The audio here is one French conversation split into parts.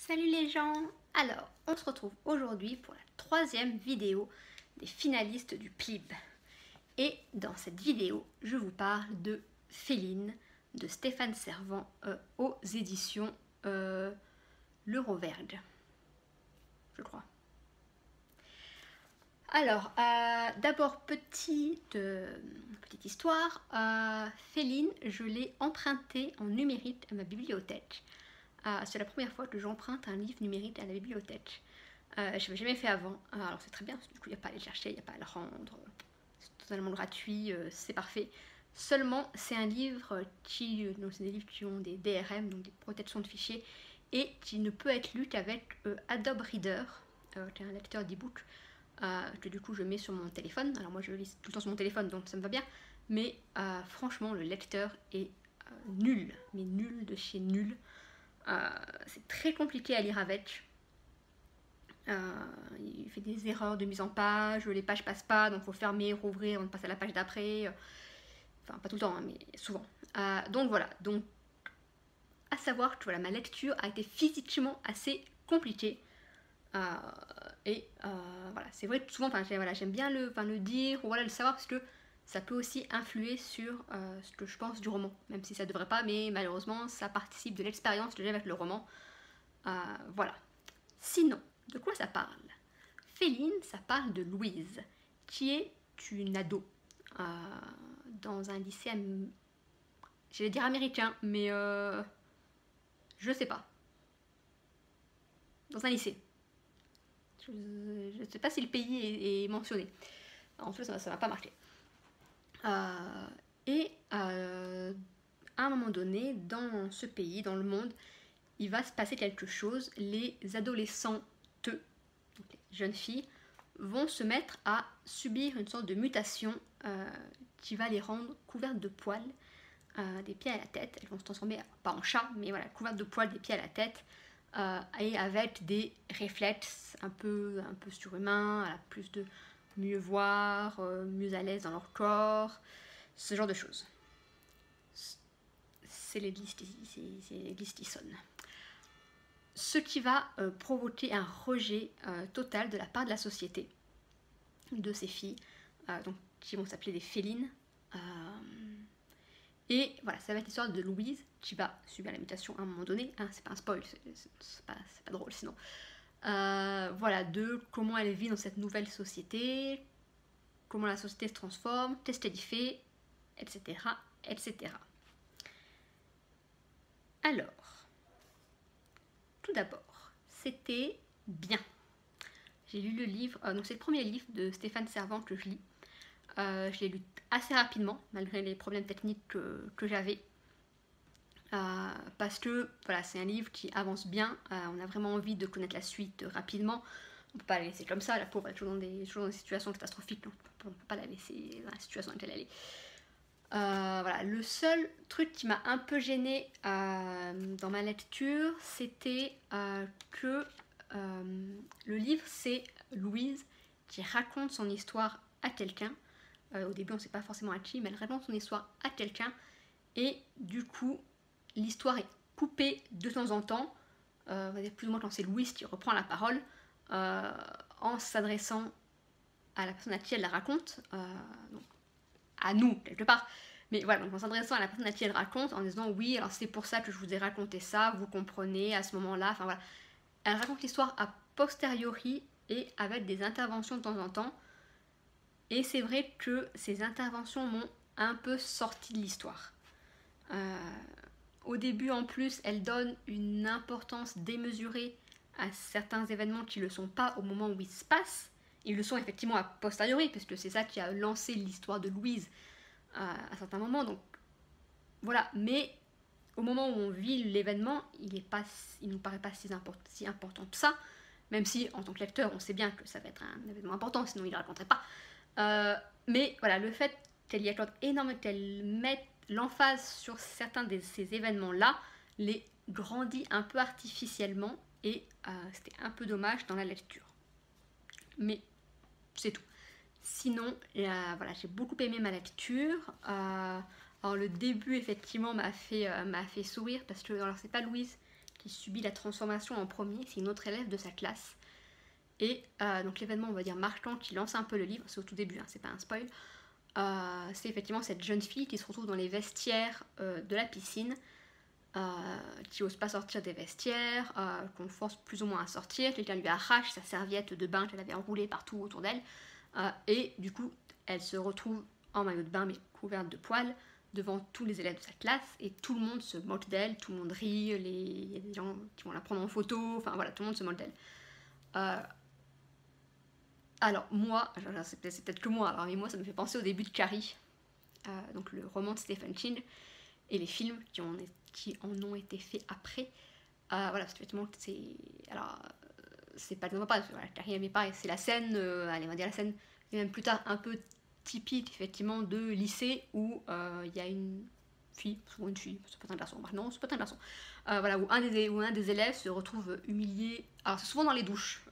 Salut les gens! Alors, on se retrouve aujourd'hui pour la troisième vidéo des finalistes du PLIB. Et dans cette vidéo, je vous parle de Féline de Stéphane Servan aux éditions L'Euroverge, je crois. Alors, d'abord, petite histoire. Féline, je l'ai emprunté en numérique à ma bibliothèque. C'est la première fois que j'emprunte un livre numérique à la bibliothèque. Je n'avais jamais fait avant. Alors c'est très bien, parce que du coup il n'y a pas à aller le chercher, il n'y a pas à le rendre. C'est totalement gratuit, c'est parfait. Seulement, c'est un livre donc c'est des livres qui ont des DRM, donc des protections de fichiers, et qui ne peut être lu qu'avec Adobe Reader, qui est un lecteur d'e-book, que du coup je mets sur mon téléphone. Alors moi je lis tout le temps sur mon téléphone, donc ça me va bien. Mais franchement, le lecteur est nul, mais nul de chez nul. C'est très compliqué à lire avec. Il fait des erreurs de mise en page, les pages passent pas, donc il faut fermer, rouvrir, on passe à la page d'après. Enfin, pas tout le temps, hein, mais souvent. Donc voilà, donc à savoir que voilà, ma lecture a été physiquement assez compliquée. Voilà, c'est vrai que souvent, voilà, j'aime bien le dire, ou voilà, le savoir, parce que ça peut aussi influer sur ce que je pense du roman, même si ça devrait pas, mais malheureusement, ça participe de l'expérience que j'ai avec le roman. Voilà. Sinon, de quoi ça parle? Féline, ça parle de Louise, qui est une ado dans un lycée, j'allais dire américain, mais je sais pas. Dans un lycée. Je ne sais pas si le pays est mentionné. En tout cas, ça va pas marquer. À un moment donné, dans ce pays, dans le monde, il va se passer quelque chose. Les adolescentes, donc les jeunes filles, vont se mettre à subir une sorte de mutation qui va les rendre couvertes de poils des pieds à la tête. Elles vont se transformer, pas en chat, mais voilà, couvertes de poils des pieds à la tête. Et avec des réflexes un peu surhumains, plus de mieux voir, mieux à l'aise dans leur corps, ce genre de choses. C'est l'église qui sonne. Ce qui va provoquer un rejet total de la part de la société de ces filles, donc, qui vont s'appeler des félines. Et voilà, ça va être l'histoire de Louise qui va subir la mutation à un moment donné. Hein, c'est pas un spoil, c'est pas drôle sinon. Voilà, de comment elle vit dans cette nouvelle société, comment la société se transforme, qu'est-ce qu'elle y fait, etc. etc. Alors, tout d'abord, c'était bien. J'ai lu le livre, donc c'est le premier livre de Stéphane Servan que je lis. Je l'ai lu assez rapidement, malgré les problèmes techniques que j'avais. Parce que voilà, c'est un livre qui avance bien, on a vraiment envie de connaître la suite rapidement. On ne peut pas la laisser comme ça, la pauvre est toujours dans des situations catastrophiques, donc on ne peut pas la laisser dans la situation dans laquelle elle est. Voilà, le seul truc qui m'a un peu gênée dans ma lecture, c'était que le livre, c'est Louise qui raconte son histoire à quelqu'un. Au début, on ne sait pas forcément à qui, mais elle raconte son histoire à quelqu'un. Et du coup, l'histoire est coupée de temps en temps, on va dire plus ou moins quand c'est Louise qui reprend la parole, en s'adressant à la personne à qui elle la raconte, donc à nous quelque part, mais voilà, donc en s'adressant à la personne à qui elle raconte, en disant oui, alors c'est pour ça que je vous ai raconté ça, vous comprenez, à ce moment-là, enfin voilà. Elle raconte l'histoire a posteriori et avec des interventions de temps en temps, et c'est vrai que ces interventions m'ont un peu sorti de l'histoire. Au début, en plus, elle donne une importance démesurée à certains événements qui ne le sont pas au moment où ils se passent. Ils le sont effectivement a posteriori, puisque c'est ça qui a lancé l'histoire de Louise à certains moments. Donc voilà, mais au moment où on vit l'événement, il ne nous paraît pas si important que ça, même si en tant que lecteur, on sait bien que ça va être un événement important, sinon il ne le raconterait pas. Mais voilà, le fait qu'elle y accorde énormément, qu'elle mette l'emphase sur certains de ces événements-là, les grandit un peu artificiellement, et c'était un peu dommage dans la lecture. Mais c'est tout. Sinon, voilà, j'ai beaucoup aimé ma lecture. Alors le début, effectivement, m'a fait sourire, parce que alors c'est pas Louise qui subit la transformation en premier, c'est une autre élève de sa classe. Et donc l'événement, on va dire, marquant qui lance un peu le livre, c'est au tout début, hein, c'est pas un spoil, c'est effectivement cette jeune fille qui se retrouve dans les vestiaires de la piscine, qui n'ose pas sortir des vestiaires, qu'on force plus ou moins à sortir, quelqu'un lui arrache sa serviette de bain qu'elle avait enroulée partout autour d'elle, et du coup elle se retrouve en maillot de bain mais couverte de poils devant tous les élèves de sa classe, et tout le monde se moque d'elle, tout le monde rit, il y a des gens qui vont la prendre en photo, enfin voilà, tout le monde se moque d'elle. Alors moi, c'est peut-être que moi, mais moi ça me fait penser au début de Carrie, donc le roman de Stephen King, et les films qui en ont été faits après. Voilà, effectivement, c'est... Alors, c'est pas le même pas, voilà, Carrie aimait pas, c'est la scène, allez, on va dire la scène, et même plus tard, un peu typique, effectivement, de lycée, où il y a une fille, souvent une fille, c'est pas un garçon, non, c'est pas un garçon, voilà, où un des élèves se retrouve humilié, alors c'est souvent dans les douches,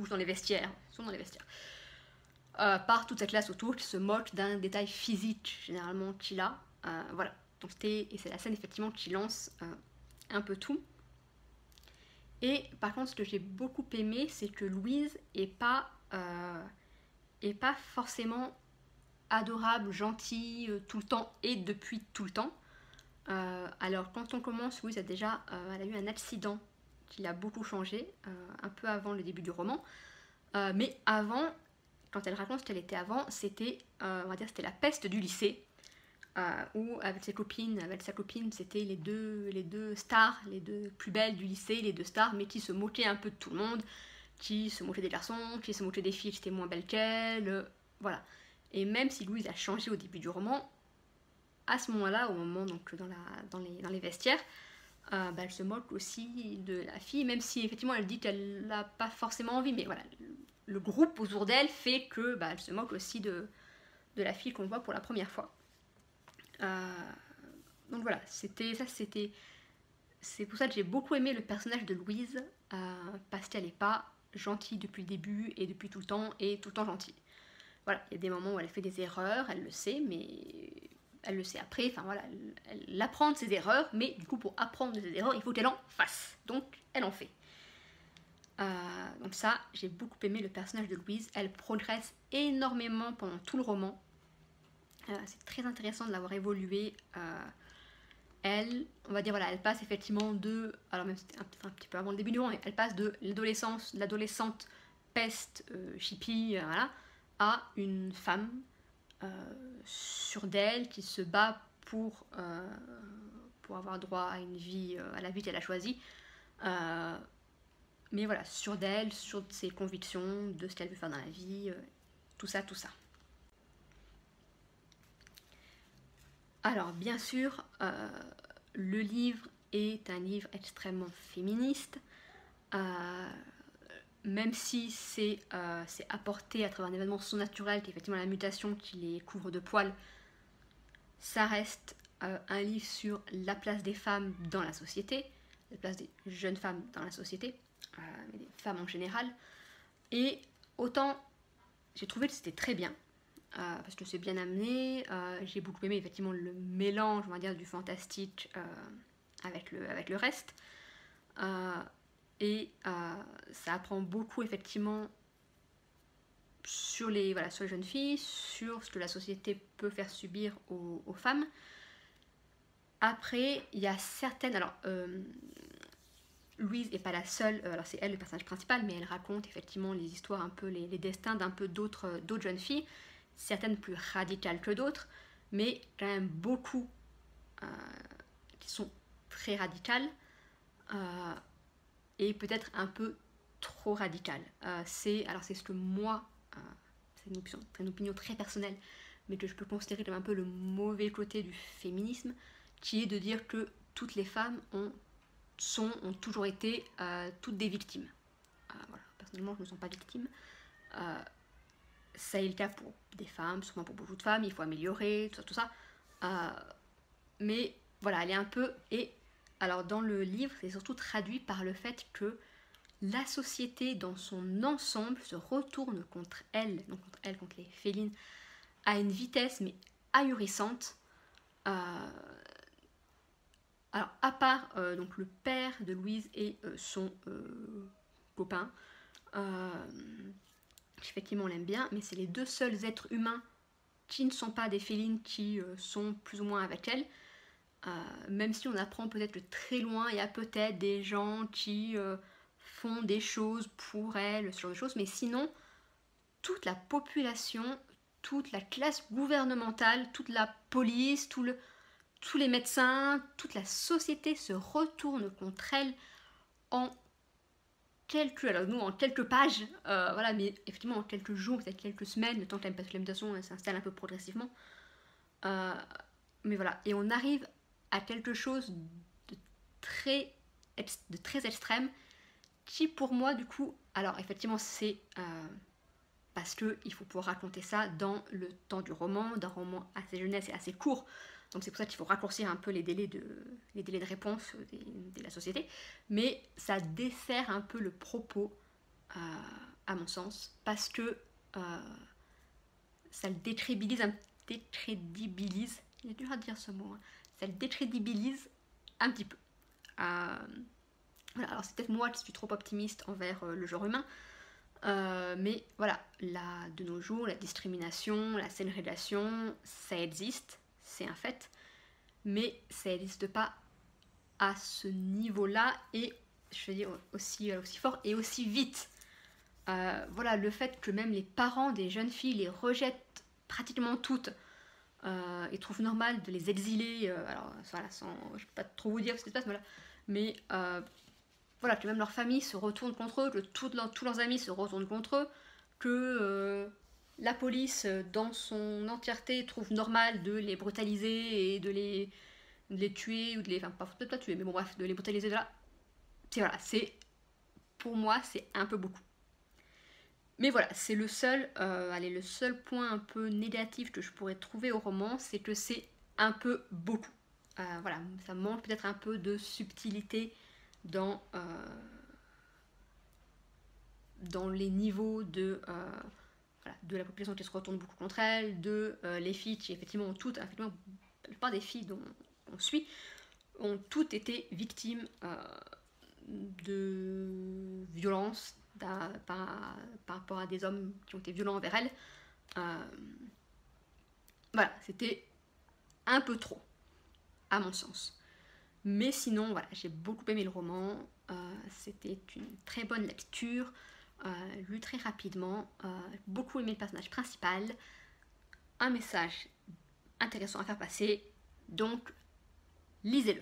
dans les vestiaires, souvent dans les vestiaires, par toute sa classe autour qui se moque d'un détail physique, généralement, qu'il a, voilà. Donc et c'est la scène effectivement qui lance un peu tout. Et par contre, ce que j'ai beaucoup aimé, c'est que Louise est pas forcément adorable, gentille tout le temps et depuis tout le temps. Alors quand on commence, Louise elle a eu un accident qui l'a beaucoup changé, un peu avant le début du roman. Mais avant, quand elle raconte ce qu'elle était avant, c'était, on va dire, c'était la peste du lycée. Où avec sa copine, c'était les deux stars, les deux plus belles du lycée, les deux stars, mais qui se moquaient un peu de tout le monde, qui se moquaient des garçons, qui se moquaient des filles qui étaient moins belles qu'elles, voilà. Et même si Louise a changé au début du roman, à ce moment-là, au moment donc dans les vestiaires, elle se moque aussi de la fille, même si effectivement elle dit qu'elle n'a pas forcément envie, mais voilà, le groupe autour d'elle fait que elle se moque aussi de la fille qu'on voit pour la première fois. Donc voilà, c'est pour ça que j'ai beaucoup aimé le personnage de Louise, parce qu'elle n'est pas gentille depuis le début et depuis tout le temps et tout le temps gentille. Voilà, il y a des moments où elle fait des erreurs, elle le sait, mais elle le sait après, enfin voilà, elle apprend de ses erreurs, mais du coup pour apprendre de ses erreurs, il faut qu'elle en fasse, donc elle en fait. Donc ça, j'ai beaucoup aimé le personnage de Louise, elle progresse énormément pendant tout le roman. C'est très intéressant de l'avoir évolué. Elle, on va dire, voilà, elle passe effectivement de, alors même c'était un petit peu avant le début du roman, elle passe de l'adolescente peste, hippie, voilà, à une femme sûre d'elle qui se bat pour avoir droit à une vie, à la vie qu'elle a choisie. Mais voilà, sûre d'elle, sûre de ses convictions, de ce qu'elle veut faire dans la vie, tout ça, tout ça. Alors bien sûr, le livre est un livre extrêmement féministe, même si c'est apporté à travers un événement surnaturel qui est effectivement la mutation qui les couvre de poils. Ça reste un livre sur la place des femmes dans la société, la place des jeunes femmes dans la société, mais des femmes en général. Et autant j'ai trouvé que c'était très bien, parce que c'est bien amené, j'ai beaucoup aimé effectivement le mélange, on va dire, du fantastique avec le reste, et ça apprend beaucoup effectivement sur les jeunes filles, sur ce que la société peut faire subir aux femmes. Après, il y a certaines, alors Louise n'est pas la seule, alors c'est elle le personnage principal, mais elle raconte effectivement les histoires, un peu les destins d'un peu d'autres jeunes filles, certaines plus radicales que d'autres, mais quand même beaucoup qui sont très radicales, et peut-être un peu trop radicales. C'est ce que moi, c'est une opinion très personnelle, mais que je peux considérer comme un peu le mauvais côté du féminisme, qui est de dire que toutes les femmes ont toujours été toutes des victimes. Voilà. Personnellement, je ne me sens pas victime. Ça est le cas pour des femmes, souvent pour beaucoup de femmes, il faut améliorer, tout ça. Mais voilà, elle est un peu... Et alors dans le livre, c'est surtout traduit par le fait que la société dans son ensemble se retourne contre elle, donc contre les félines, à une vitesse mais ahurissante. Alors Alors, à part donc le père de Louise et son copain, effectivement on l'aime bien, mais c'est les deux seuls êtres humains qui ne sont pas des félines qui sont plus ou moins avec elle. Même si on apprend peut-être de très loin, il y a peut-être des gens qui font des choses pour elle, ce genre de choses, mais sinon, toute la population, toute la classe gouvernementale, toute la police, tous les médecins, toute la société se retourne contre elle en alors nous en quelques pages, voilà, mais effectivement en quelques jours, peut-être quelques semaines, le temps que l'implémentation s'installe un peu progressivement. Euh, mais voilà, et on arrive à quelque chose de très, de très extrême qui pour moi du coup, alors effectivement c'est parce qu'il faut pouvoir raconter ça dans le temps du roman, d'un roman assez jeunesse et assez court, donc c'est pour ça qu'il faut raccourcir un peu les délais de réponse de la société, mais ça dessert un peu le propos à mon sens, parce que ça le décrédibilise, il est dur à dire ce mot, hein, ça le décrédibilise un petit peu. Voilà, alors c'est peut-être moi qui suis trop optimiste envers le genre humain, mais voilà, là, de nos jours, la discrimination, la ségrégation, ça existe, c'est un fait, mais ça n'existe pas à ce niveau-là et je veux dire aussi fort et aussi vite. Voilà, le fait que même les parents des jeunes filles les rejettent pratiquement toutes et trouvent normal de les exiler, alors voilà, je ne peux pas trop vous dire ce qui se passe, voilà, mais voilà, que même leur famille se retourne contre eux, que tous leurs amis se retournent contre eux, que la police dans son entièreté trouve normal de les brutaliser et de les tuer, ou de les... Enfin, peut-être pas tuer, mais bon bref, de les brutaliser de là. Voilà, pour moi, c'est un peu beaucoup. Mais voilà, c'est le seul point un peu négatif que je pourrais trouver au roman, c'est que c'est un peu beaucoup. Voilà, ça manque peut-être un peu de subtilité dans les niveaux de la population qui se retourne beaucoup contre elle, de les filles qui effectivement ont toutes, effectivement, la plupart des filles dont on suit, ont toutes été victimes de violences par rapport à des hommes qui ont été violents envers elles. Voilà, c'était un peu trop, à mon sens. Mais sinon, voilà, j'ai beaucoup aimé le roman. C'était une très bonne lecture, lu très rapidement. Beaucoup aimé le personnage principal. Un message intéressant à faire passer. Donc, lisez-le.